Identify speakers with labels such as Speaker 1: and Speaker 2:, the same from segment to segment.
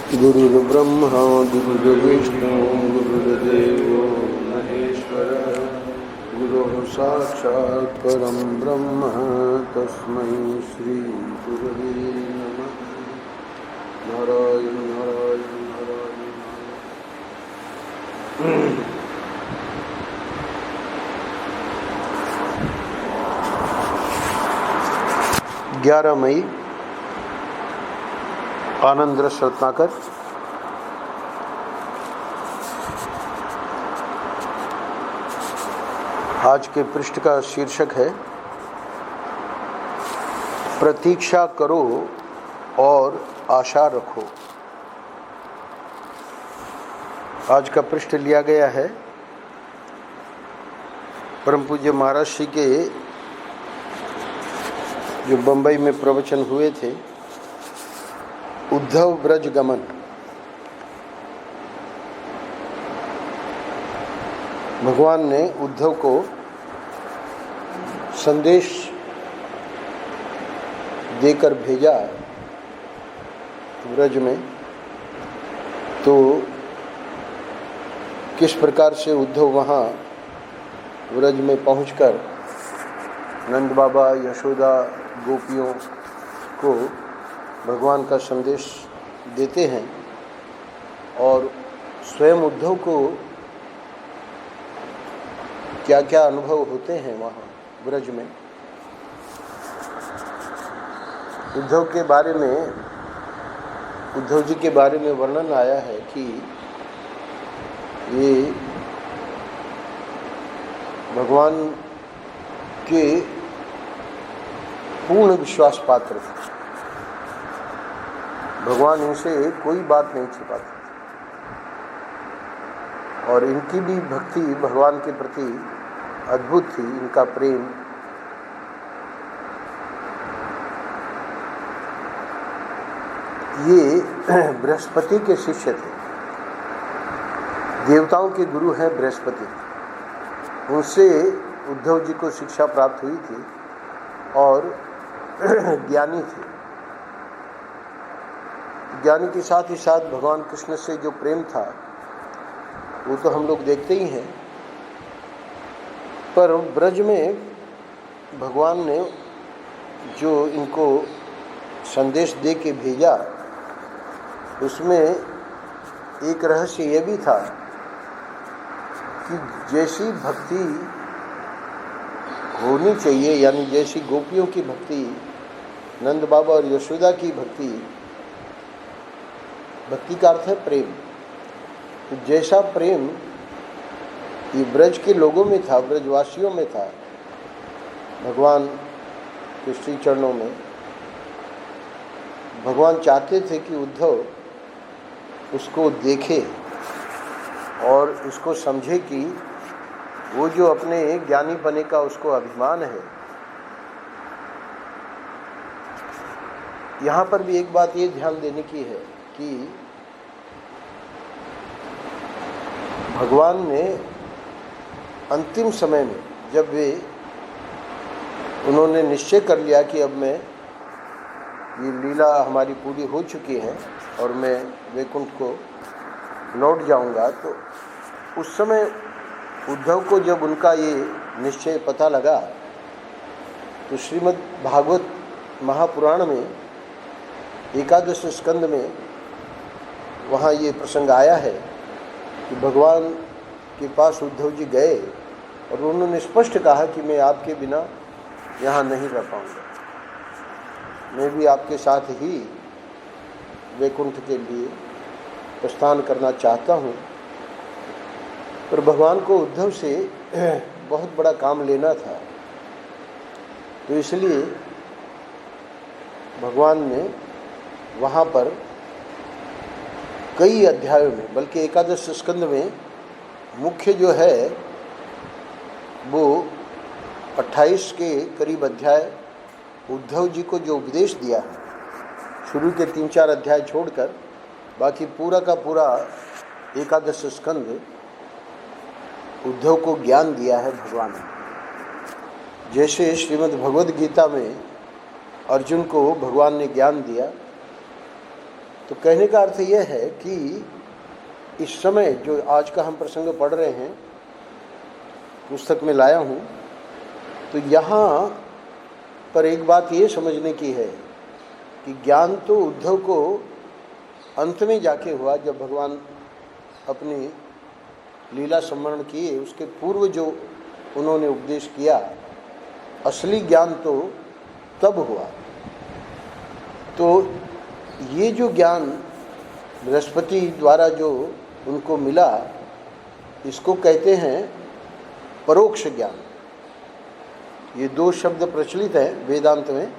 Speaker 1: गुरुर्ब्रह्मा गुरुर्विष्णु गुरुर्देवो महेश्वरः गुरुः साक्षात् परं ब्रह्म तस्मै श्री गुरवे नमः। नारायण नारायण नारायण। 11 मई आनंद रस रत्नाकर। आज के पृष्ठ का शीर्षक है प्रतीक्षा करो और आशा रखो। आज का पृष्ठ लिया गया है परम पूज्य महाराज श्री के जो बंबई में प्रवचन हुए थे, उद्धव ब्रज गमन। भगवान ने उद्धव को संदेश देकर भेजा ब्रज में, तो किस प्रकार से उद्धव वहाँ ब्रज में पहुंचकर नंद बाबा, यशोदा, गोपियों को भगवान का संदेश देते हैं और स्वयं उद्धव को क्या क्या अनुभव होते हैं वहाँ ब्रज में। उद्धव जी के बारे में वर्णन आया है कि ये भगवान के पूर्ण विश्वास पात्र थे। भगवान इनसे कोई बात नहीं छिपाते और इनकी भी भक्ति भगवान के प्रति अद्भुत थी। इनका प्रेम ये बृहस्पति के शिष्य थे। देवताओं के गुरु हैं बृहस्पति। उनसे उद्धव जी को शिक्षा प्राप्त हुई थी और ज्ञानी थे। ज्ञानी के साथ ही साथ भगवान कृष्ण से जो प्रेम था वो तो हम लोग देखते ही हैं, पर ब्रज में भगवान ने जो इनको संदेश दे के भेजा उसमें एक रहस्य ये भी था कि जैसी भक्ति होनी चाहिए, यानी जैसी गोपियों की भक्ति, नंद बाबा और यशोदा की भक्ति का अर्थ है प्रेम। तो जैसा प्रेम ये ब्रज के लोगों में था, ब्रजवासियों में था, भगवान के श्री चरणों में, भगवान चाहते थे कि उद्धव उसको देखे और इसको समझे कि वो जो अपने ज्ञानी बने का उसको अभिमान है। यहाँ पर भी एक बात ये ध्यान देने की है कि भगवान ने अंतिम समय में जब उन्होंने निश्चय कर लिया कि अब मैं ये लीला हमारी पूरी हो चुकी है और मैं वैकुंठ को लौट जाऊंगा, तो उस समय उद्धव को जब उनका ये निश्चय पता लगा तो श्रीमद् भागवत महापुराण में एकादश स्कंद में वहाँ ये प्रसंग आया है कि भगवान के पास उद्धव जी गए और उन्होंने स्पष्ट कहा कि मैं आपके बिना यहाँ नहीं रह पाऊँगा, मैं भी आपके साथ ही वैकुंठ के लिए प्रस्थान करना चाहता हूँ। पर भगवान को उद्धव से बहुत बड़ा काम लेना था, तो इसलिए भगवान ने वहाँ पर कई अध्यायों में, बल्कि एकादश स्कंद में मुख्य जो है वो 28 के करीब अध्याय उद्धव जी को जो उपदेश दिया है, शुरू के 3-4 अध्याय छोड़कर बाकी पूरा का पूरा एकादश स्कंद उद्धव को ज्ञान दिया है भगवान ने। जैसे श्रीमद् भगवद गीता में अर्जुन को भगवान ने ज्ञान दिया तो कहने का अर्थ यह है कि इस समय जो आज का हम प्रसंग पढ़ रहे हैं, पुस्तक में लाया हूँ, तो यहाँ पर एक बात ये समझने की है कि ज्ञान तो उद्धव को अंत में जाके हुआ, जब भगवान अपनी लीला स्मरण किए उसके पूर्व जो उन्होंने उपदेश किया, असली ज्ञान तो तब हुआ। तो ये जो ज्ञान बृहस्पति द्वारा जो उनको मिला, इसको कहते हैं परोक्ष ज्ञान। ये दो शब्द प्रचलित हैं वेदांत में,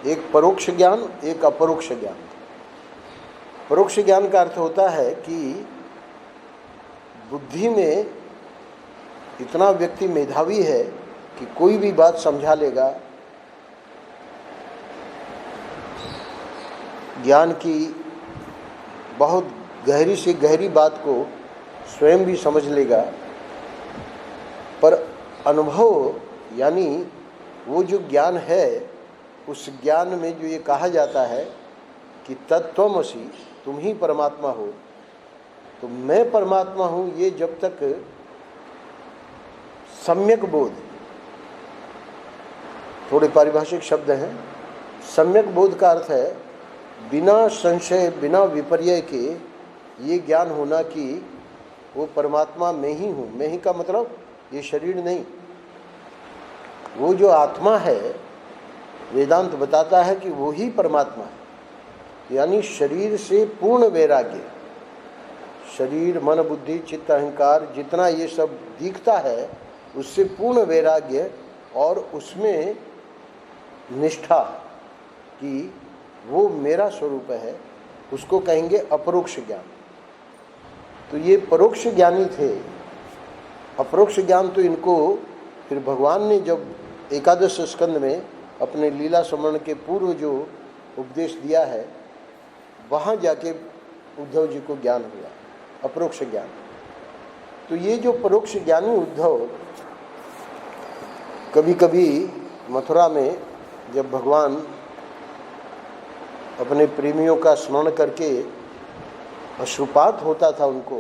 Speaker 1: एक परोक्ष ज्ञान, एक अपरोक्ष ज्ञान। परोक्ष ज्ञान का अर्थ होता है कि बुद्धि में इतना व्यक्ति मेधावी है कि कोई भी बात समझा लेगा, ज्ञान की बहुत गहरी से गहरी बात को स्वयं भी समझ लेगा, पर अनुभव यानी वो जो ज्ञान है, उस ज्ञान में जो ये कहा जाता है कि तत्त्वमसि, तुम ही परमात्मा हो, तो मैं परमात्मा हूँ, ये जब तक सम्यक बोध, थोड़े पारिभाषिक शब्द हैं, सम्यक बोध का अर्थ है बिना संशय बिना विपर्य के ये ज्ञान होना कि वो परमात्मा मैं ही हूँ। मैं ही का मतलब ये शरीर नहीं, वो जो आत्मा है, वेदांत बताता है कि वो ही परमात्मा है। यानी शरीर से पूर्ण वैराग्य, शरीर मन बुद्धि चित्त अहंकार जितना ये सब दिखता है, उससे पूर्ण वैराग्य और उसमें निष्ठा कि वो मेरा स्वरूप है, उसको कहेंगे अपरोक्ष ज्ञान। तो ये परोक्ष ज्ञानी थे। अपरोक्ष ज्ञान तो इनको फिर भगवान ने जब एकादश स्कंद में अपने लीला स्मरण के पूर्व जो उपदेश दिया है, वहाँ जाके उद्धव जी को ज्ञान हुआ, अपरोक्ष ज्ञान। तो ये जो परोक्ष ज्ञानी उद्धव, कभी कभी मथुरा में जब भगवान अपने प्रेमियों का स्मरण करके अश्रुपात होता था उनको,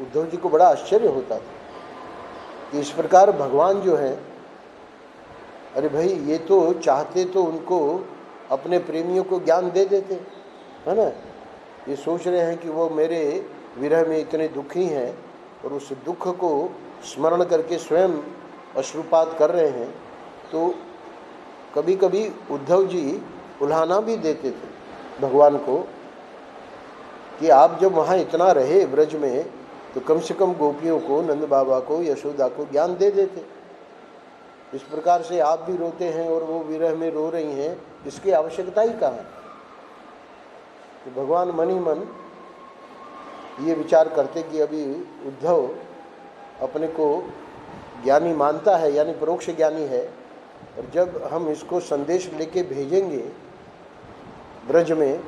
Speaker 1: उद्धव जी को बड़ा आश्चर्य होता था कि इस प्रकार भगवान जो है, अरे भाई ये तो चाहते तो उनको अपने प्रेमियों को ज्ञान दे देते, है ना। ये सोच रहे हैं कि वो मेरे विरह में इतने दुखी हैं और उस दुख को स्मरण करके स्वयं अश्रुपात कर रहे हैं। तो कभी कभी उद्धव जी उल्हाना भी देते थे भगवान को कि आप जब वहाँ इतना रहे ब्रज में, तो कम से कम गोपियों को, नंद बाबा को, यशोदा को ज्ञान दे देते। इस प्रकार से आप भी रोते हैं और वो विरह में रो रही हैं, इसकी आवश्यकता ही कहाँ है। तो भगवान मन ही मन ये विचार करते कि अभी उद्धव अपने को ज्ञानी मानता है, यानी परोक्ष ज्ञानी है, और जब हम इसको संदेश लेके भेजेंगे ब्रज में,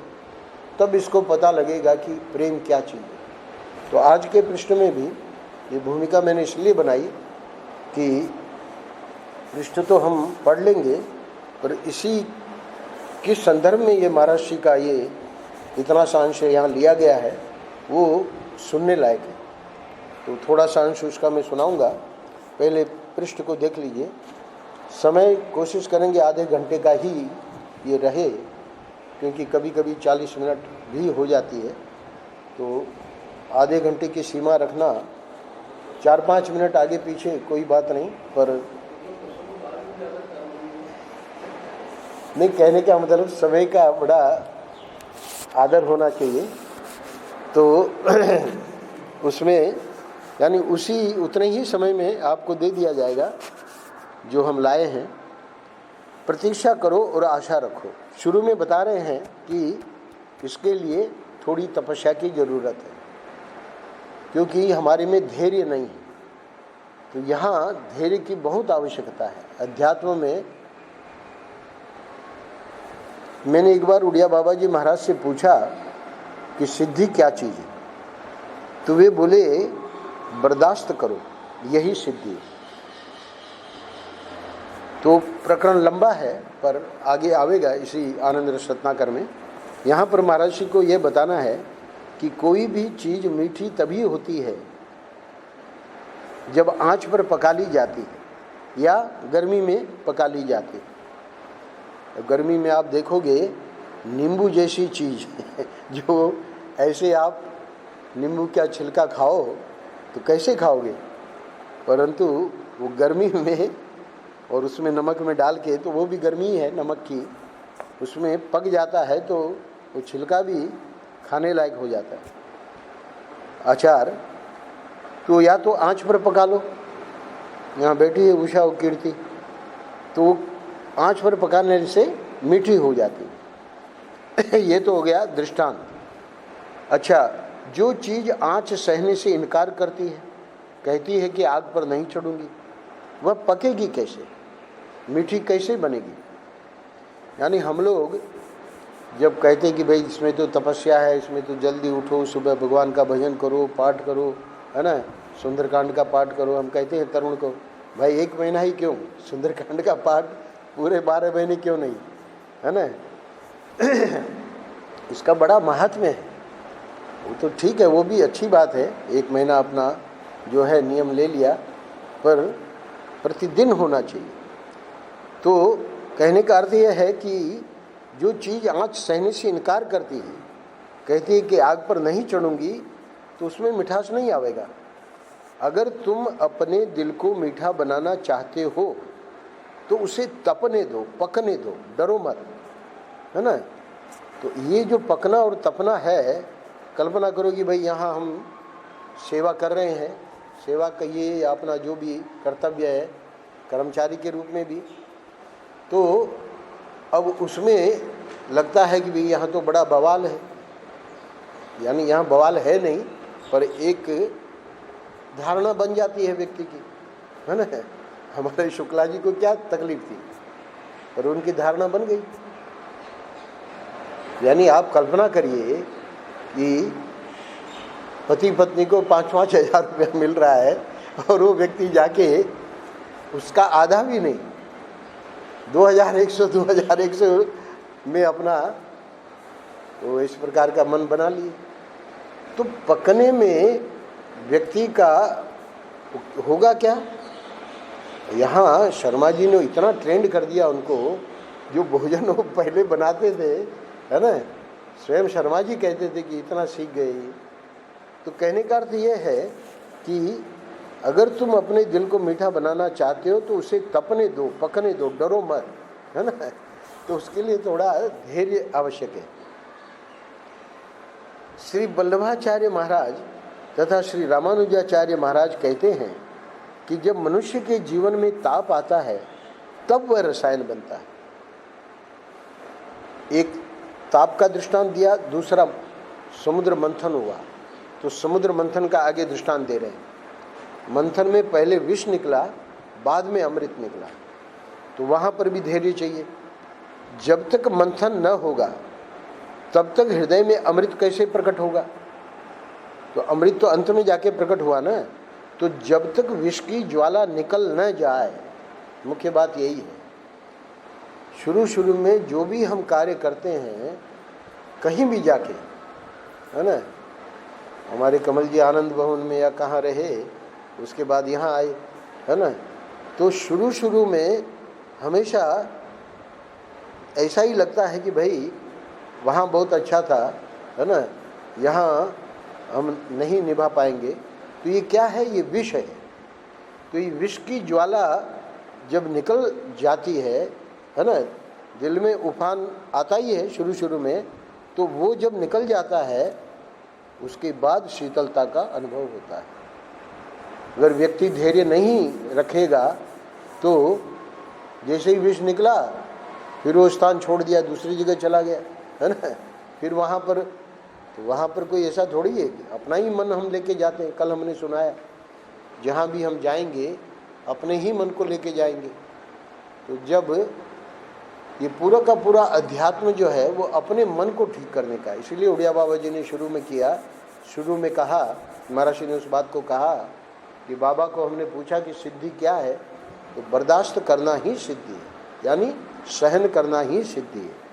Speaker 1: तब इसको पता लगेगा कि प्रेम क्या चीज़ है। तो आज के पृष्ठ में भी ये भूमिका मैंने इसलिए बनाई कि पृष्ठ तो हम पढ़ लेंगे, पर इसी किस संदर्भ में ये महर्षि का ये इतना सा अंश यहाँ लिया गया है, वो सुनने लायक है। तो थोड़ा सा अंश उसका मैं सुनाऊंगा। पहले पृष्ठ को देख लीजिए। समय कोशिश करेंगे आधे घंटे का ही ये रहे, क्योंकि कभी कभी 40 मिनट भी हो जाती है। तो आधे घंटे की सीमा रखना, 4-5 मिनट आगे पीछे कोई बात नहीं, पर नहीं, कहने का मतलब समय का बड़ा आदर होना चाहिए। तो उसमें यानी उतने ही समय में आपको दे दिया जाएगा जो हम लाए हैं। प्रतीक्षा करो और आशा रखो। शुरू में बता रहे हैं कि इसके लिए थोड़ी तपस्या की ज़रूरत है, क्योंकि हमारे में धैर्य नहीं है। तो यहाँ धैर्य की बहुत आवश्यकता है अध्यात्म में। मैंने एक बार उड़िया बाबा जी महाराज से पूछा कि सिद्धि क्या चीज़ है, तो वे बोले बर्दाश्त करो, यही सिद्धि है। तो प्रकरण लंबा है, पर आगे आवेगा इसी आनंद रस रत्नाकर में। यहाँ पर महाराज जी को ये बताना है कि कोई भी चीज़ मीठी तभी होती है जब आंच पर पका ली जाती है या गर्मी में पका ली जाती है। गर्मी में आप देखोगे नींबू जैसी चीज़ जो ऐसे आप नींबू का छिलका खाओ तो कैसे खाओगे, परंतु वो गर्मी में और उसमें नमक में डाल के, तो वो भी गर्मी है नमक की, उसमें पक जाता है तो वो छिलका भी खाने लायक हो जाता है। अचार तो या तो आंच पर पका लो, यहाँ बैठी है उषा और कीर्ति, तो आंच पर पकाने से मीठी हो जाती है। ये तो हो गया दृष्टांत। अच्छा, जो चीज़ आंच सहने से इनकार करती है, कहती है कि आग पर नहीं चढ़ूंगी, वह पकेगी कैसे, मीठी कैसे बनेगी? यानी हम लोग जब कहते हैं कि भाई इसमें तो तपस्या है, इसमें तो जल्दी उठो, सुबह भगवान का भजन करो, पाठ करो, है ना, सुंदरकांड का पाठ करो, हम कहते हैं तरुण को भाई 1 महीना ही क्यों, सुंदरकांड का पाठ पूरे 12 महीने क्यों नहीं, है ना। इसका बड़ा महात्म्य है। वो तो ठीक है, वो भी अच्छी बात है, 1 महीना अपना जो है नियम ले लिया, पर प्रतिदिन होना चाहिए। तो कहने का अर्थ यह है कि जो चीज़ आँच सहने से इनकार करती है, कहती है कि आग पर नहीं चढ़ूंगी, तो उसमें मिठास नहीं आवेगा। अगर तुम अपने दिल को मीठा बनाना चाहते हो तो उसे तपने दो, पकने दो, डरो मत, है ना। तो ये जो पकना और तपना है, कल्पना करो कि भाई यहाँ हम सेवा कर रहे हैं, सेवा का ये अपना जो भी कर्तव्य है कर्मचारी के रूप में भी, तो अब उसमें लगता है कि भाई यहाँ तो बड़ा बवाल है, यानी यहाँ बवाल है नहीं, पर एक धारणा बन जाती है व्यक्ति की, है ना। हमारे शुक्ला जी को क्या तकलीफ थी, पर उनकी धारणा बन गई। यानी आप कल्पना करिए कि पति पत्नी को 5-5 हज़ार रुपया मिल रहा है और वो व्यक्ति जाके उसका आधा भी नहीं, 2100 में अपना तो इस प्रकार का मन बना लिए। तो पकने में व्यक्ति का होगा क्या? यहाँ शर्मा जी ने इतना ट्रेंड कर दिया उनको, जो भोजन वो पहले बनाते थे, है ना, स्वयं शर्मा जी कहते थे कि इतना सीख गए। तो कहने का अर्थ ये है कि अगर तुम अपने दिल को मीठा बनाना चाहते हो तो उसे तपने दो, पकने दो, डरो मत, है ना। तो उसके लिए थोड़ा धैर्य आवश्यक है। श्री वल्लभाचार्य महाराज तथा श्री रामानुजाचार्य महाराज कहते हैं कि जब मनुष्य के जीवन में ताप आता है तब वह रसायन बनता है। एक ताप का दृष्टांत दिया, दूसरा समुद्र मंथन हुआ, तो समुद्र मंथन का आगे दृष्टांत दे रहे हैं। मंथन में पहले विष निकला, बाद में अमृत निकला, तो वहाँ पर भी धैर्य चाहिए। जब तक मंथन न होगा तब तक हृदय में अमृत कैसे प्रकट होगा? तो अमृत तो अंत में जाके प्रकट हुआ ना। तो जब तक विष की ज्वाला निकल न जाए, मुख्य बात यही है। शुरू में जो भी हम कार्य करते हैं, कहीं भी जाके, है ना, हमारे कमल जी आनंद भवन में या कहाँ रहे, उसके बाद यहाँ आए, है ना, तो शुरू में हमेशा ऐसा ही लगता है कि भाई वहाँ बहुत अच्छा था, है ना, यहाँ हम नहीं निभा पाएंगे। तो ये क्या है? ये विष है। तो ये विष की ज्वाला जब निकल जाती है ना, दिल में उफान आता ही है शुरू में, तो वो जब निकल जाता है उसके बाद शीतलता का अनुभव होता है। अगर व्यक्ति धैर्य नहीं रखेगा तो जैसे ही विष निकला फिर वो स्थान छोड़ दिया, दूसरी जगह चला गया, है ना। फिर वहाँ पर कोई ऐसा थोड़ी है कि अपना ही मन हम लेके जाते हैं। कल हमने सुनाया, जहाँ भी हम जाएंगे अपने ही मन को लेके जाएंगे। तो जब ये पूरा का पूरा अध्यात्म जो है वो अपने मन को ठीक करने का है। इसीलिए उड़िया बाबा जी ने शुरू में कहा, महाराज ने उस बात को कहा कि बाबा को हमने पूछा कि सिद्धि क्या है, तो बर्दाश्त करना ही सिद्धि है, यानी सहन करना ही सिद्धि है।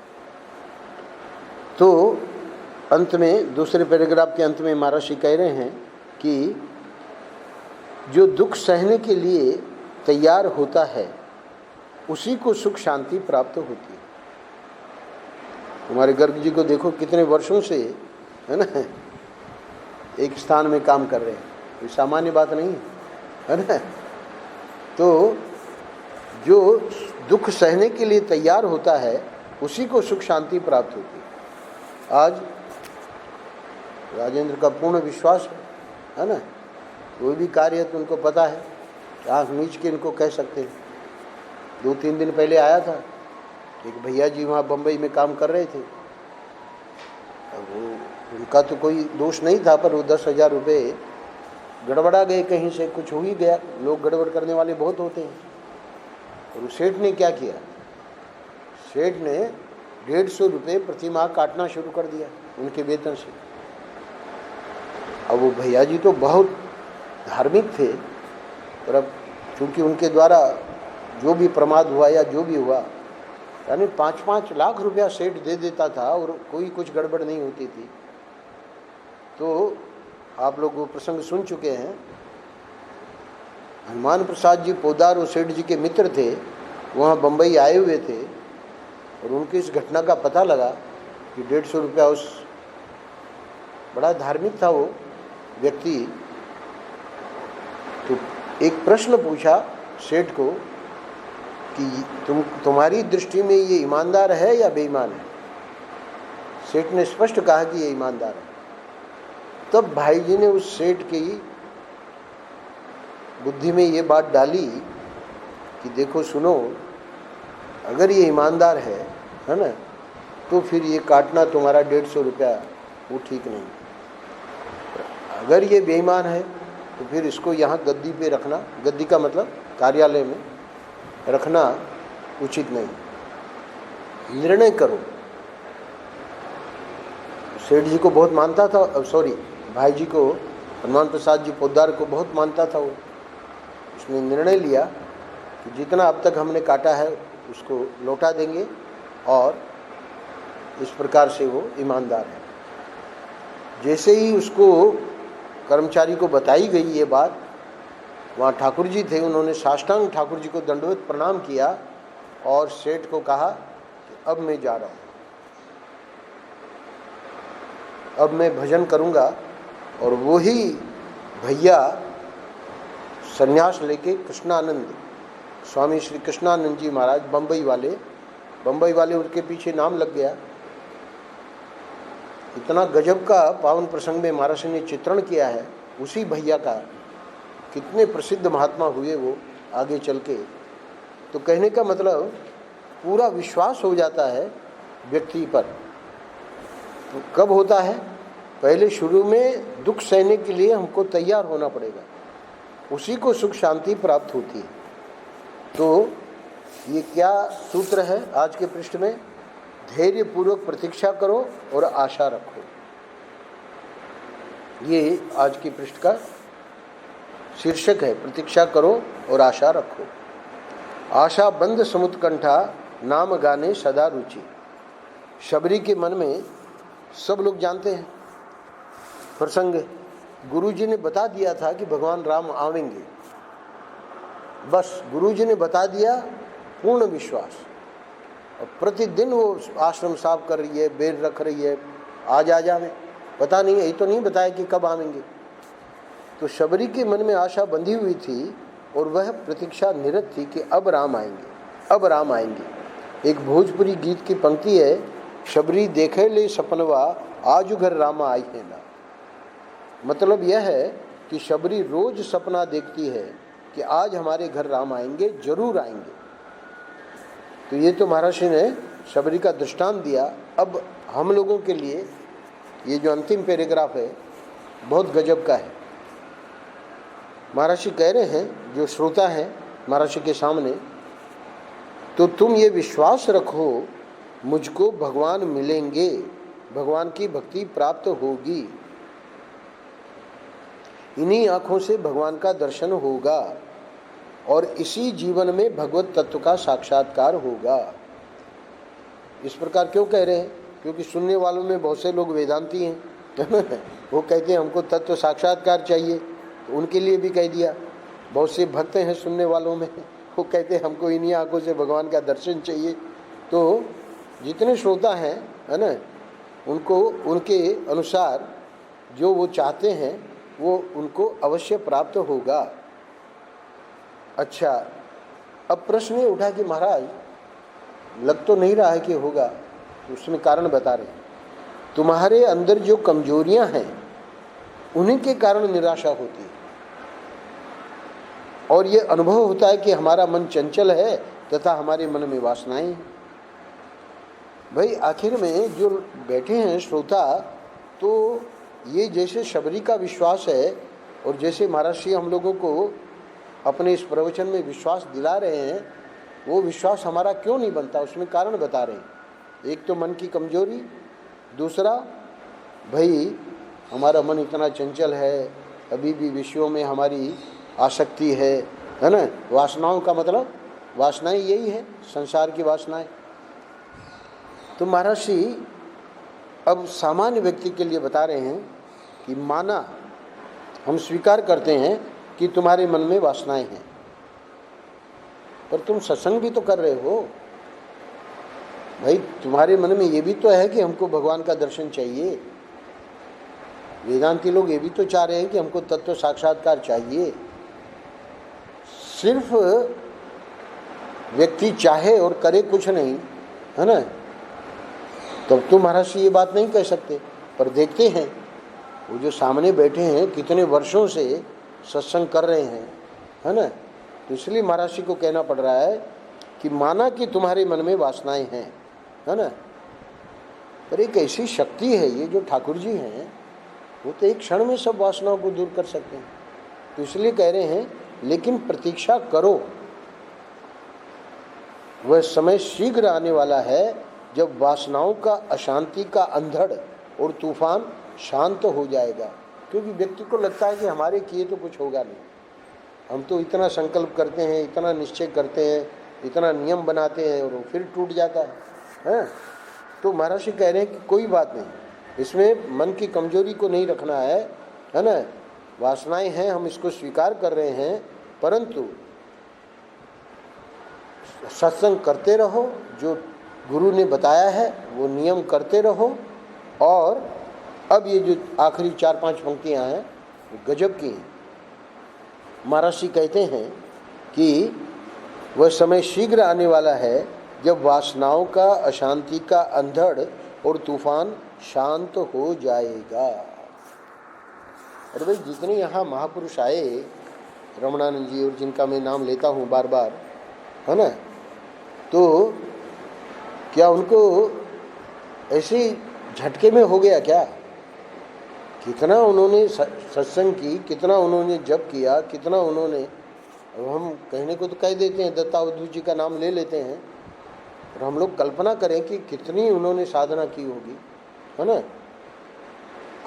Speaker 1: तो अंत में, दूसरे पैराग्राफ के अंत में महर्षि कह रहे हैं कि जो दुख सहने के लिए तैयार होता है उसी को सुख शांति प्राप्त होती है। हमारे गर्ग जी को देखो, कितने वर्षों से, है ना, एक स्थान में काम कर रहे हैं, कोई सामान्य बात नहीं है ना। तो जो दुख सहने के लिए तैयार होता है उसी को सुख शांति प्राप्त होती है। आज राजेंद्र का पूर्ण विश्वास है ना, कोई भी कार्य है तो उनको पता है, आँख मीच के इनको कह सकते हैं। 2-3 दिन पहले आया था, एक भैया जी वहाँ बम्बई में काम कर रहे थे। अब वो, उनका तो कोई दोष नहीं था, पर वो 10,000 रुपये गड़बड़ा गए, कहीं से कुछ हो ही गया। लोग गड़बड़ करने वाले बहुत होते हैं। और सेठ ने क्या किया, सेठ ने 150 रुपये प्रति माह काटना शुरू कर दिया उनके वेतन से। अब वो भैया जी तो बहुत धार्मिक थे, पर अब चूँकि उनके द्वारा जो भी प्रमाद हुआ या जो भी हुआ, यानी 5-5 लाख रुपया सेठ दे देता था और कोई कुछ गड़बड़ नहीं होती थी। तो आप लोग वो प्रसंग सुन चुके हैं। हनुमान प्रसाद जी पोदार और सेठ जी के मित्र थे, वहाँ बम्बई आए हुए थे, और उनकी इस घटना का पता लगा कि 150 रुपया उस, बड़ा धार्मिक था वो व्यक्ति। तो एक प्रश्न पूछा सेठ को कि तुम्हारी दृष्टि में ये ईमानदार है या बेईमान है? सेठ ने स्पष्ट कहा कि ये ईमानदार है। तब भाई जी ने उस सेठ की बुद्धि में ये बात डाली कि देखो सुनो, अगर ये ईमानदार है ना, तो फिर ये काटना तुम्हारा 150 रुपया वो ठीक नहीं। अगर ये बेईमान है तो फिर इसको यहाँ गद्दी पे रखना, गद्दी का मतलब कार्यालय में रखना उचित नहीं। निर्णय करो। सेठ जी को बहुत मानता था, भाई जी को, हनुमान प्रसाद जी पोद्दार को बहुत मानता था वो। उसने निर्णय लिया कि जितना अब तक हमने काटा है उसको लौटा देंगे, और इस प्रकार से वो ईमानदार है। जैसे ही उसको कर्मचारी को बताई गई ये बात, वहाँ ठाकुर जी थे, उन्होंने साष्टांग ठाकुर जी को दंडवत प्रणाम किया और सेठ को कहा कि अब मैं जा रहा हूँ, अब मैं भजन करूँगा। और वही भैया संन्यास लेके कृष्णानंद, स्वामी श्री कृष्णानंद जी महाराज, बम्बई वाले उनके पीछे नाम लग गया। इतना गजब का पावन प्रसंग में महाराज ने चित्रण किया है उसी भैया का। कितने प्रसिद्ध महात्मा हुए वो आगे चल के। तो कहने का मतलब पूरा विश्वास हो जाता है व्यक्ति पर। तो कब होता है? पहले शुरू में दुख सहने के लिए हमको तैयार होना पड़ेगा, उसी को सुख शांति प्राप्त होती है। तो ये क्या सूत्र है आज के पृष्ठ में? धैर्य पूर्वक प्रतीक्षा करो और आशा रखो। ये आज की पृष्ठ का शीर्षक है, प्रतीक्षा करो और आशा रखो। आशा बंद समुत्कंठा, नाम गाने सदा रुचि। शबरी के मन में, सब लोग जानते हैं प्रसंग, गुरुजी ने बता दिया था कि भगवान राम आवेंगे। बस गुरुजी ने बता दिया, पूर्ण विश्वास। और प्रतिदिन वो आश्रम साफ कर रही है, बेर रख रही है, आज आ जावे, पता नहीं, यही तो नहीं बताया कि कब आवेंगे। तो शबरी के मन में आशा बंधी हुई थी और वह प्रतीक्षा निरत थी कि अब राम आएंगे, अब राम आएंगे। एक भोजपुरी गीत की पंक्ति है, शबरी देखे ले सपनवा, आज घर रामा आई है ना। मतलब यह है कि शबरी रोज सपना देखती है कि आज हमारे घर राम आएंगे, जरूर आएंगे। तो ये तो महर्षि ने शबरी का दृष्टांत दिया। अब हम लोगों के लिए ये जो अंतिम पैराग्राफ है बहुत गजब का है। महर्षि कह रहे हैं, जो श्रोता हैं महर्षि के सामने, तो तुम ये विश्वास रखो मुझको भगवान मिलेंगे, भगवान की भक्ति प्राप्त होगी, इन्हीं आँखों से भगवान का दर्शन होगा और इसी जीवन में भगवत तत्व का साक्षात्कार होगा। इस प्रकार क्यों कह रहे हैं? क्योंकि सुनने वालों में बहुत से लोग वेदांती हैं वो कहते हैं हमको तत्व साक्षात्कार चाहिए, तो उनके लिए भी कह दिया। बहुत से भक्त हैं सुनने वालों में, वो कहते हैं हमको इन्हीं आंखों से भगवान का दर्शन चाहिए। तो जितने श्रोता हैं, है ना, उनको उनके अनुसार जो वो चाहते हैं वो उनको अवश्य प्राप्त होगा। अच्छा, अब प्रश्न ये उठा कि महाराज लग तो नहीं रहा है कि होगा, तो उसमें कारण बता रहे हैं। तुम्हारे अंदर जो कमजोरियां हैं उन्हीं के कारण निराशा होती है, और ये अनुभव होता है कि हमारा मन चंचल है तथा हमारे मन में वासनाएं हैं। भाई आखिर में जो बैठे हैं श्रोता, तो ये जैसे शबरी का विश्वास है और जैसे महाराज श्री हम लोगों को अपने इस प्रवचन में विश्वास दिला रहे हैं, वो विश्वास हमारा क्यों नहीं बनता, उसमें कारण बता रहे हैं। एक तो मन की कमजोरी, दूसरा भाई हमारा मन इतना चंचल है, अभी भी विषयों में हमारी आसक्ति है ना। वासनाओं का मतलब वासनाएं यही है, संसार की वासनाएं। तो महाराज श्री अब सामान्य व्यक्ति के लिए बता रहे हैं कि माना हम स्वीकार करते हैं कि तुम्हारे मन में वासनाएं हैं, पर तुम सत्संग भी तो कर रहे हो भाई, तुम्हारे मन में ये भी तो है कि हमको भगवान का दर्शन चाहिए। वेदांती लोग ये भी तो चाह रहे हैं कि हमको तत्व साक्षात्कार चाहिए। सिर्फ व्यक्ति चाहे और करे कुछ नहीं, है ना, तब तो महाराज जी ये बात नहीं कह सकते। पर देखते हैं वो जो सामने बैठे हैं कितने वर्षों से सत्संग कर रहे हैं, है ना, तो इसलिए महाराज जी को कहना पड़ रहा है कि माना कि तुम्हारे मन में वासनाएं हैं, है ना, पर एक ऐसी शक्ति है ये जो ठाकुर जी हैं, वो तो एक क्षण में सब वासनाओं को दूर कर सकते हैं। तो इसलिए कह रहे हैं लेकिन प्रतीक्षा करो, वह समय शीघ्र आने वाला है जब वासनाओं का अशांति का अंधड़ और तूफान शांत हो जाएगा। क्योंकि व्यक्ति को लगता है कि हमारे किए तो कुछ होगा नहीं, हम तो इतना संकल्प करते हैं, इतना निश्चय करते हैं, इतना नियम बनाते हैं और वो फिर टूट जाता है। तो महाराज जी कह रहे हैं कि कोई बात नहीं, इसमें मन की कमजोरी को नहीं रखना है ना। वासनाएं हैं, हम इसको स्वीकार कर रहे हैं, परंतु सत्संग करते रहो, जो गुरु ने बताया है वो नियम करते रहो। और अब ये जो आखिरी 4-5 पंक्तियां हैं गजब की हैं। महाराज जी कहते हैं कि वह समय शीघ्र आने वाला है जब वासनाओं का अशांति का अंधड़ और तूफान शांत हो जाएगा। और भाई जितने यहाँ महापुरुष आए, रमणानंद जी और जिनका मैं नाम लेता हूँ बार बार, है ना, तो क्या उनको ऐसे झटके में हो गया क्या? कितना उन्होंने सत्संग की, कितना उन्होंने जप किया, कितना उन्होंने, अब हम कहने को तो कह देते हैं, दत्तावधू जी का नाम ले लेते हैं, और हम लोग कल्पना करें कि कितनी उन्होंने साधना की होगी, है ना।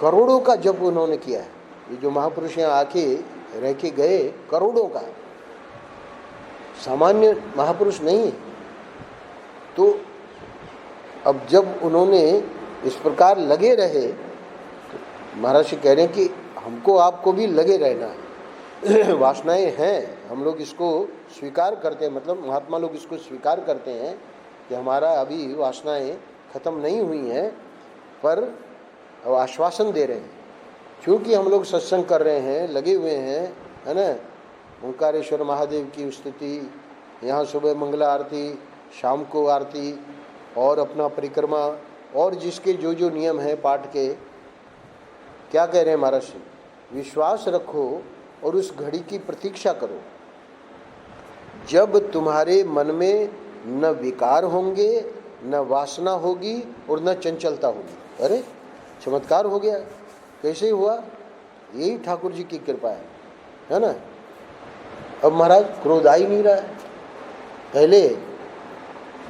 Speaker 1: करोड़ों का जप उन्होंने किया है। ये जो महापुरुष यहाँ आके रह के गए, करोड़ों का, सामान्य महापुरुष नहीं है। तो अब जब उन्होंने इस प्रकार लगे रहे, तो महाराज जी कह रहे हैं कि हमको आपको भी लगे रहना है। वासनाएं हैं, हम लोग इसको स्वीकार करते हैं, मतलब महात्मा लोग इसको स्वीकार करते हैं कि हमारा अभी वासनाएं खत्म नहीं हुई हैं, पर आश्वासन दे रहे हैं क्योंकि हम लोग सत्संग कर रहे हैं, लगे हुए हैं, है ना। ओंकारेश्वर महादेव की स्तुति, यहाँ सुबह मंगला आरती, शाम को आरती, और अपना परिक्रमा, और जिसके जो जो नियम हैं पाठ के, क्या कह रहे हैं महाराज जी, विश्वास रखो और उस घड़ी की प्रतीक्षा करो जब तुम्हारे मन में न विकार होंगे, न वासना होगी और न चंचलता होगी। अरे चमत्कार हो गया। कैसे हुआ? यही ठाकुर जी की कृपा है ना। अब महाराज क्रोध आ ही नहीं रहा है। पहले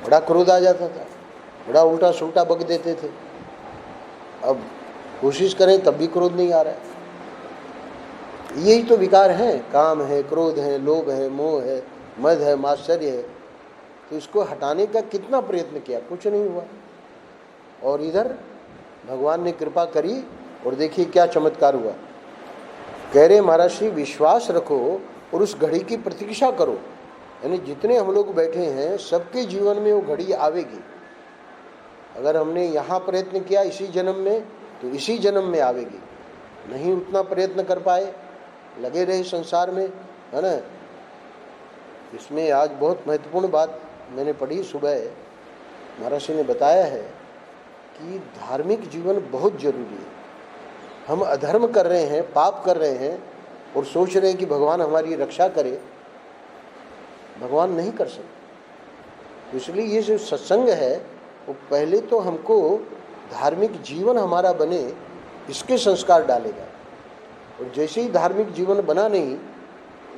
Speaker 1: बड़ा क्रोध आ जाता था, बड़ा उल्टा सुल्टा बक देते थे, अब कोशिश करें तब भी क्रोध नहीं आ रहा है। यही तो विकार हैं, काम है, क्रोध है, लोभ है, मोह है, मद है, मात्सर्य है। तो इसको हटाने का कितना प्रयत्न किया, कुछ नहीं हुआ। और इधर भगवान ने कृपा करी और देखिए क्या चमत्कार हुआ। कह रहे महाराज श्री विश्वास रखो और उस घड़ी की प्रतीक्षा करो, यानी जितने हम लोग बैठे हैं सबके जीवन में वो घड़ी आवेगी। अगर हमने यहाँ प्रयत्न किया इसी जन्म में तो इसी जन्म में आवेगी, नहीं उतना प्रयत्न कर पाए, लगे रहे संसार में, है ना। इसमें आज बहुत महत्वपूर्ण बात मैंने पढ़ी सुबह, महाराज ने बताया है कि धार्मिक जीवन बहुत जरूरी है। हम अधर्म कर रहे हैं, पाप कर रहे हैं और सोच रहे हैं कि भगवान हमारी रक्षा करे, भगवान नहीं कर सकते। इसलिए ये जो सत्संग है वो पहले तो हमको धार्मिक जीवन हमारा बने इसके संस्कार डालेगा, और जैसे ही धार्मिक जीवन बना नहीं,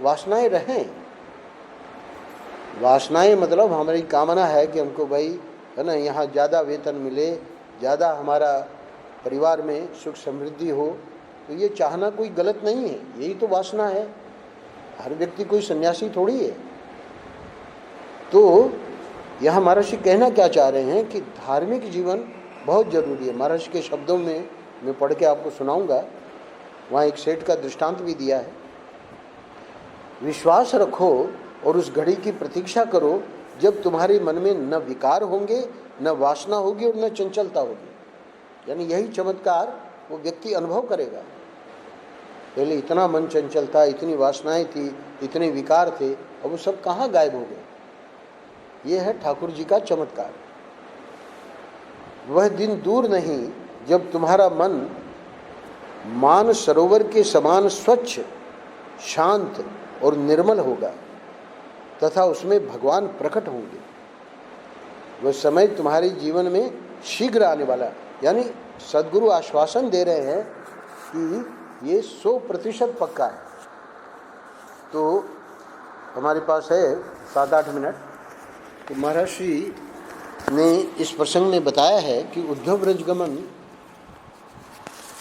Speaker 1: वासनाएं रहें। वासनाएं मतलब हमारी कामना है कि हमको भाई, है ना, यहाँ ज़्यादा वेतन मिले, ज़्यादा हमारा परिवार में सुख समृद्धि हो, तो ये चाहना कोई गलत नहीं है, यही तो वासना है। हर व्यक्ति कोई सन्यासी थोड़ी है। तो यहाँ महर्षि कहना क्या चाह रहे हैं कि धार्मिक जीवन बहुत जरूरी है। महर्षि के शब्दों में मैं पढ़ के आपको सुनाऊंगा, वहाँ एक सेठ का दृष्टांत भी दिया है। विश्वास रखो और उस घड़ी की प्रतीक्षा करो जब तुम्हारे मन में न विकार होंगे, न वासना होगी और न चंचलता होगी। यानी यही चमत्कार वो व्यक्ति अनुभव करेगा। पहले इतना मन चंचल था, इतनी वासनाएं थी, इतने विकार थे, अब वो सब कहाँ गायब हो गए। ये है ठाकुर जी का चमत्कार। वह दिन दूर नहीं जब तुम्हारा मन मान सरोवर के समान स्वच्छ, शांत और निर्मल होगा तथा उसमें भगवान प्रकट होंगे। वह समय तुम्हारे जीवन में शीघ्र आने वाला, यानी सद्गुरु आश्वासन दे रहे हैं कि ये 100% पक्का है। तो हमारे पास है 7-8 मिनट। तो महर्षि ने इस प्रसंग में बताया है कि उद्धव ब्रजगमन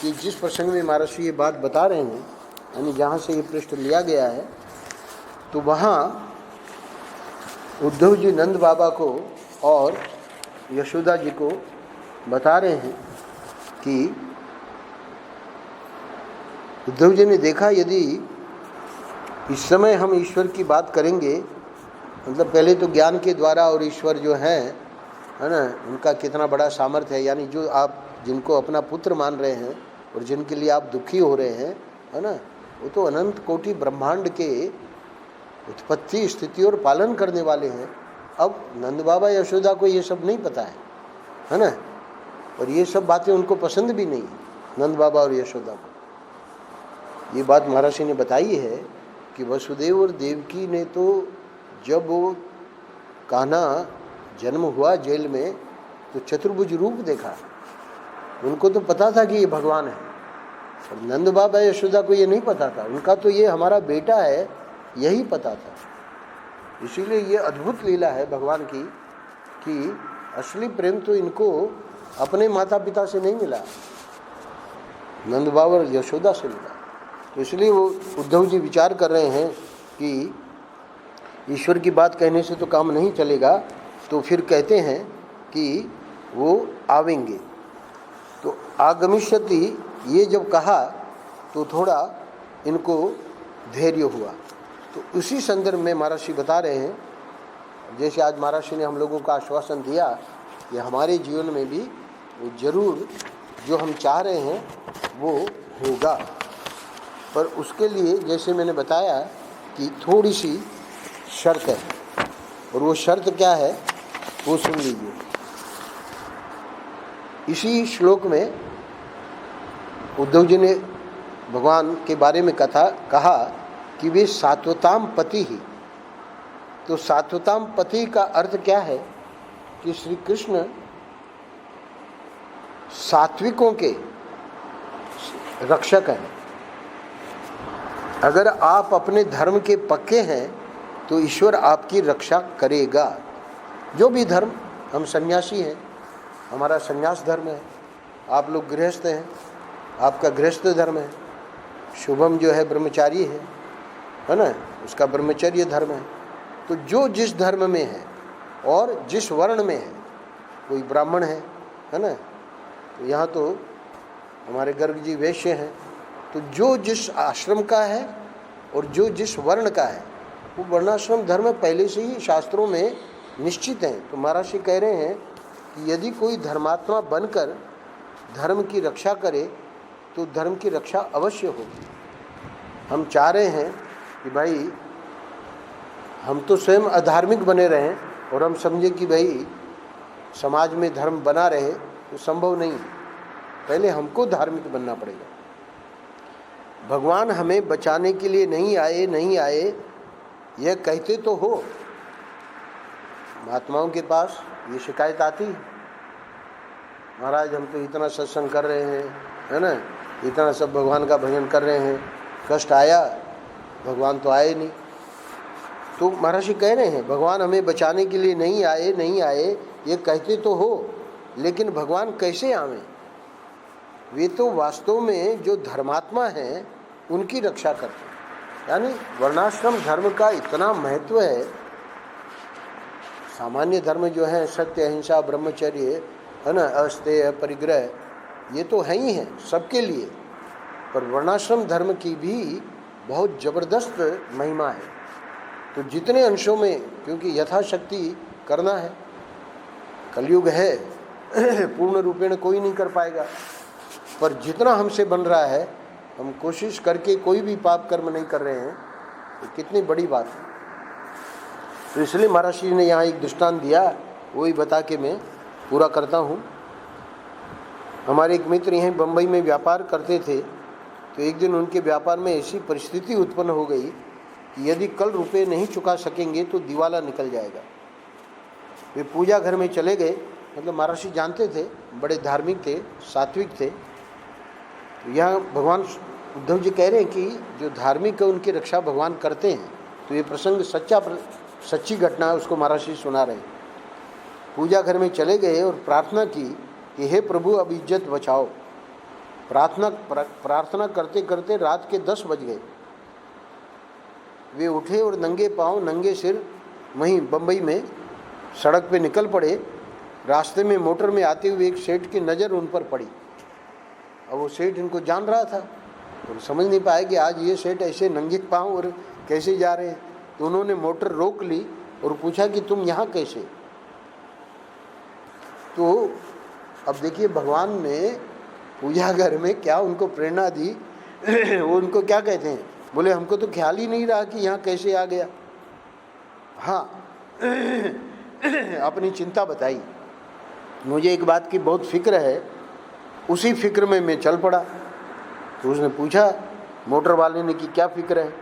Speaker 1: कि जिस प्रसंग में महर्षि ये बात बता रहे हैं, यानी जहाँ से ये पृष्ठ लिया गया है, तो वहाँ उद्धव जी नंद बाबा को और यशोदा जी को बता रहे हैं कि उद्धव जी ने देखा यदि इस समय हम ईश्वर की बात करेंगे, मतलब पहले तो ज्ञान के द्वारा, और ईश्वर जो है ना, उनका कितना बड़ा सामर्थ्य है। यानी जो आप जिनको अपना पुत्र मान रहे हैं और जिनके लिए आप दुखी हो रहे हैं, है ना, वो तो अनंत कोटि ब्रह्मांड के उत्पत्ति, स्थिति और पालन करने वाले हैं। अब नंद बाबा यशोदा को ये सब नहीं पता है ना, और ये सब बातें उनको पसंद भी नहीं है, नंद बाबा और यशोदा को। ये बात महर्षि ने बताई है कि वसुदेव और देवकी ने तो जब वो कान्हा जन्म हुआ जेल में, तो चतुर्भुज रूप देखा, उनको तो पता था कि ये भगवान है। और नंद बाबा यशोदा को ये नहीं पता था, उनका तो ये हमारा बेटा है यही पता था। इसीलिए ये अद्भुत लीला है भगवान की कि असली प्रेम तो इनको अपने माता पिता से नहीं मिला, नंद बाबा और यशोदा से मिला। तो इसलिए वो उद्धव जी विचार कर रहे हैं कि ईश्वर की बात कहने से तो काम नहीं चलेगा, तो फिर कहते हैं कि वो आवेंगे। तो आगमिष्यति ये जब कहा तो थोड़ा इनको धैर्य हुआ। तो उसी संदर्भ में महर्षि बता रहे हैं, जैसे आज महर्षि ने हम लोगों को आश्वासन दिया कि हमारे जीवन में भी वो जरूर जो हम चाह रहे हैं वो होगा। पर उसके लिए जैसे मैंने बताया कि थोड़ी सी शर्त है, और वो शर्त क्या है वो सुन लीजिए। इसी श्लोक में उद्धव जी ने भगवान के बारे में कहा कि वे सात्वताम पति ही। तो सात्वताम पति का अर्थ क्या है कि श्री कृष्ण सात्विकों के रक्षक हैं। अगर आप अपने धर्म के पक्के हैं तो ईश्वर आपकी रक्षा करेगा। जो भी धर्म, हम सन्यासी हैं, हमारा सन्यास धर्म है, आप लोग गृहस्थ हैं, आपका गृहस्थ धर्म है, शुभम जो है ब्रह्मचारी है ना, उसका ब्रह्मचर्य धर्म है। तो जो जिस धर्म में है और जिस वर्ण में है, कोई ब्राह्मण है, है ना। तो यहाँ तो हमारे गर्ग जी वैश्य हैं, तो जो जिस आश्रम का है और जो जिस वर्ण का है वो वर्णाश्रम धर्म पहले से ही शास्त्रों में निश्चित हैं। तो महाराज जी कह रहे हैं कि यदि कोई धर्मात्मा बनकर धर्म की रक्षा करे तो धर्म की रक्षा अवश्य होगी। हम चाह रहे हैं कि भाई हम तो स्वयं अधार्मिक बने रहें और हम समझे कि भाई समाज में धर्म बना रहे, तो संभव नहीं। पहले हमको धार्मिक बनना पड़ेगा। भगवान हमें बचाने के लिए नहीं आए यह कहते तो हो। महात्माओं के पास ये शिकायत आती है, महाराज हम तो इतना सत्संग कर रहे हैं, है ना, इतना सब भगवान का भजन कर रहे हैं, कष्ट आया, भगवान तो आए नहीं। तो महाराज जी कह रहे हैं भगवान हमें बचाने के लिए नहीं आए ये कहते तो हो, लेकिन भगवान कैसे आवे? वे तो वास्तव में जो धर्मात्मा हैं उनकी रक्षा करते हैं। यानी वर्णाश्रम धर्म का इतना महत्व है। सामान्य धर्म जो है सत्य, अहिंसा, ब्रह्मचर्य, है ना, अस्तेय, परिग्रह, ये तो है ही हैं सबके लिए, पर वर्णाश्रम धर्म की भी बहुत ज़बरदस्त महिमा है। तो जितने अंशों में, क्योंकि यथाशक्ति करना है, कलयुग है, पूर्ण रूपेण कोई नहीं कर पाएगा, पर जितना हमसे बन रहा है हम कोशिश करके कोई भी पाप कर्म नहीं कर रहे हैं, तो कितनी बड़ी बात है। तो इसलिए महाराज जी ने यहाँ एक दृष्टांत दिया, वही बता के मैं पूरा करता हूँ। हमारे एक मित्र यहीं बम्बई में व्यापार करते थे, तो एक दिन उनके व्यापार में ऐसी परिस्थिति उत्पन्न हो गई कि यदि कल रुपए नहीं चुका सकेंगे तो दिवाला निकल जाएगा। वे पूजा घर में चले गए, मतलब महाराज जी जानते थे, बड़े धार्मिक थे, सात्विक थे। तो यहाँ भगवान उद्धव जी कह रहे हैं कि जो धार्मिक है उनकी रक्षा भगवान करते हैं। तो ये प्रसंग सच्ची घटना है, उसको महाराज जी सुना रहे। पूजा घर में चले गए और प्रार्थना की कि हे प्रभु अब इज्जत बचाओ। प्रार्थना करते करते रात के 10 बज गए। वे उठे और नंगे पांव नंगे सिर वहीं बम्बई में सड़क पे निकल पड़े। रास्ते में मोटर में आते हुए एक सेठ की नज़र उन पर पड़ी। अब वो सेठ इनको जान रहा था और समझ नहीं पाया कि आज ये सेठ ऐसे नंगे पांव और कैसे जा रहे हैं। तो उन्होंने मोटर रोक ली और पूछा कि तुम यहाँ कैसे? तो अब देखिए भगवान ने पूजा घर में क्या उनको प्रेरणा दी। वो उनको क्या कहते हैं, बोले हमको तो ख्याल ही नहीं रहा कि यहाँ कैसे आ गया। हाँ, अपनी चिंता बताई, मुझे एक बात की बहुत फिक्र है। उसी फिक्र में मैं चल पड़ा। तो उसने पूछा मोटर वाले ने कि क्या फिक्र है?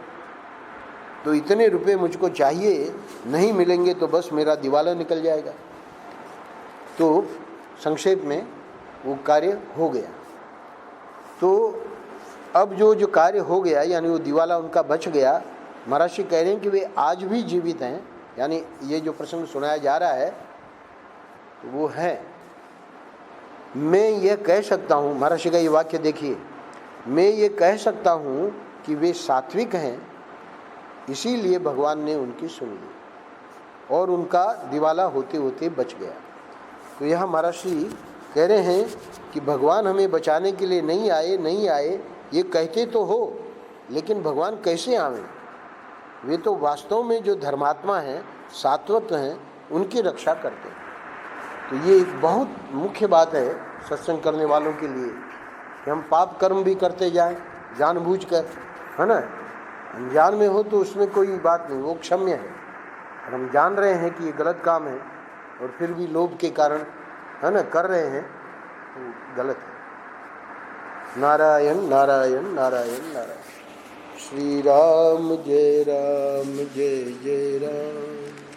Speaker 1: तो इतने रुपए मुझको चाहिए, नहीं मिलेंगे तो बस मेरा दिवाला निकल जाएगा। तो संक्षेप में वो कार्य हो गया। तो अब जो कार्य हो गया, यानी वो दिवाला उनका बच गया। महाराज जी कह रहे हैं कि वे आज भी जीवित हैं। यानी ये जो प्रसंग सुनाया जा रहा है वो है। मैं ये कह सकता हूँ, महाराज जी का ये वाक्य देखिए, मैं ये कह सकता हूँ कि वे सात्विक हैं, इसीलिए भगवान ने उनकी सुन ली और उनका दिवाला होते होते बच गया। तो यहाँ महाराज जी कह रहे हैं कि भगवान हमें बचाने के लिए नहीं आए ये कहते तो हो, लेकिन भगवान कैसे आवे? वे तो वास्तव में जो धर्मात्मा हैं, सात्वत हैं, उनकी रक्षा करते हैं। तो ये एक बहुत मुख्य बात है सत्संग करने वालों के लिए कि हम पाप कर्म भी करते जाएं जानबूझकर, है ना। अनजान में हो तो उसमें कोई बात नहीं, वो क्षम्य है। और हम जान रहे हैं कि ये गलत काम है और फिर भी लोभ के कारण, है ना, कर रहे हैं, तो गलत है। नारायण नारायण नारायण नारायण। श्री राम जय जय राम।